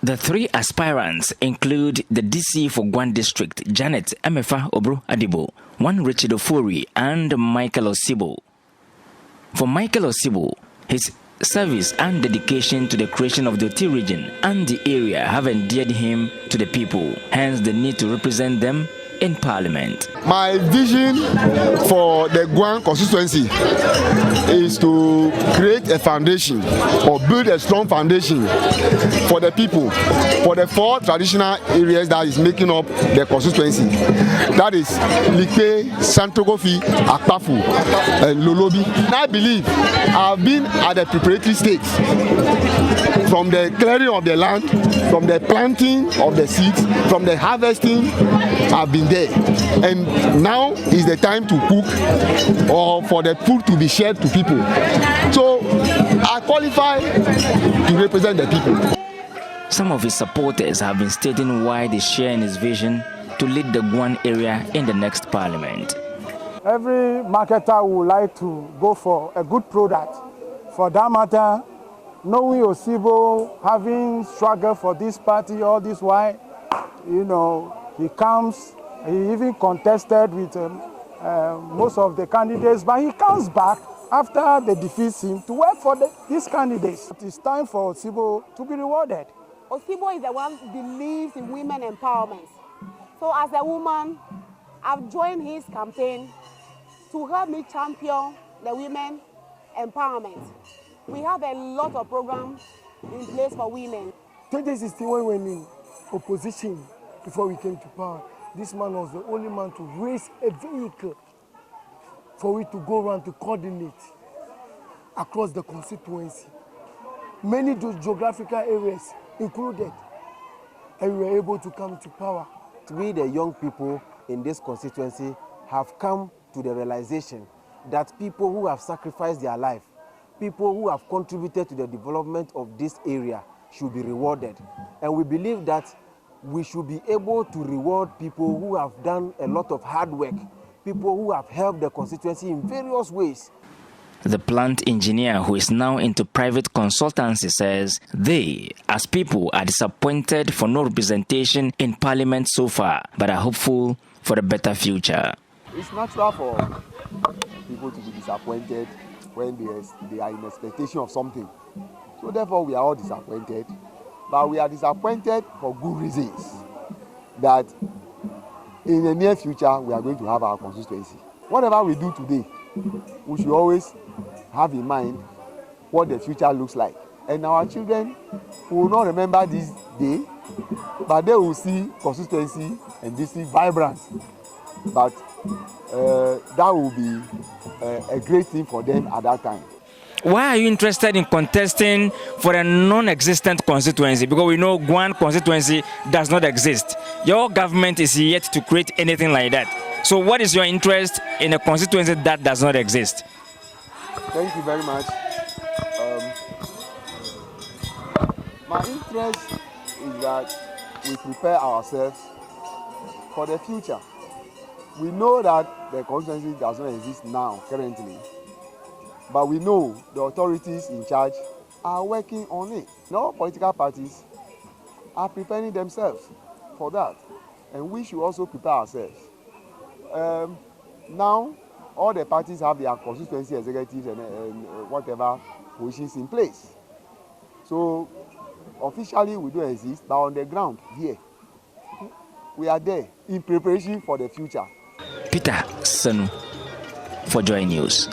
The three aspirants include the DC for Guan District, Janet Emefa Obro Adibo, one Richard Ofori, and Michael Osibo. For Michael Osibo, his service and dedication to the creation of the Oti region and the area have endeared him to the people, hence the need to represent them in Parliament. My vision for the Guan constituency is to create a foundation or build a strong foundation for the people, for the four traditional areas that is making up the constituency. That is Likpe, Santogofi, Akpafu, and Lolobi. And I believe I've been at the preparatory stage, from the clearing of the land, from the planting of the seeds, from the harvesting. I've been there, and now is the time to cook or for the food to be shared to people. So I qualify to represent the people. Some of his supporters have been stating why they share in his vision to lead the Guan area in the next parliament. Every marketer would like to go for a good product. For that matter, knowing Osibo having struggled for this party all this while, he comes. He even contested with most of the candidates, but he comes back after they defeat him to work for these candidates. It is time for Osibo to be rewarded. Osibo is the one who believes in women empowerment. So as a woman, I've joined his campaign to help me champion the women empowerment. We have a lot of programs in place for women. 2016, when we were in opposition before we came to power, this man was the only man to raise a vehicle for it to go around to coordinate across the constituency. Many geographical areas included, and we were able to come to power. We, the young people in this constituency, have come to the realization that people who have sacrificed their life, people who have contributed to the development of this area should be rewarded. And we believe that we should be able to reward people who have done a lot of hard work, people who have helped the constituency in various ways. The plant engineer, who is now into private consultancy, says they, as people, are disappointed for no representation in Parliament so far, but are hopeful for a better future. It's natural for people to be disappointed when they are in expectation of something. So therefore, we are all disappointed. But we are disappointed for good reasons, that in the near future we are going to have our constituency. Whatever we do today, we should always have in mind what the future looks like. And our children will not remember this day, but they will see constituency and district vibrant. But that will be a great thing for them at that time. Why are you interested in contesting for a non-existent constituency? Because we know Guan constituency does not exist. Your government is yet to create anything like that. So what is your interest in a constituency that does not exist? Thank you very much. My interest is that we prepare ourselves for the future. We know that the constituency does not exist now, currently. But we know the authorities in charge are working on it. No political parties are preparing themselves for that. And we should also prepare ourselves. Now, all the parties have their constituency executives and whatever positions in place. So, officially we don't exist, but on the ground, here, we are there in preparation for the future. Peter Sanu for Joy News.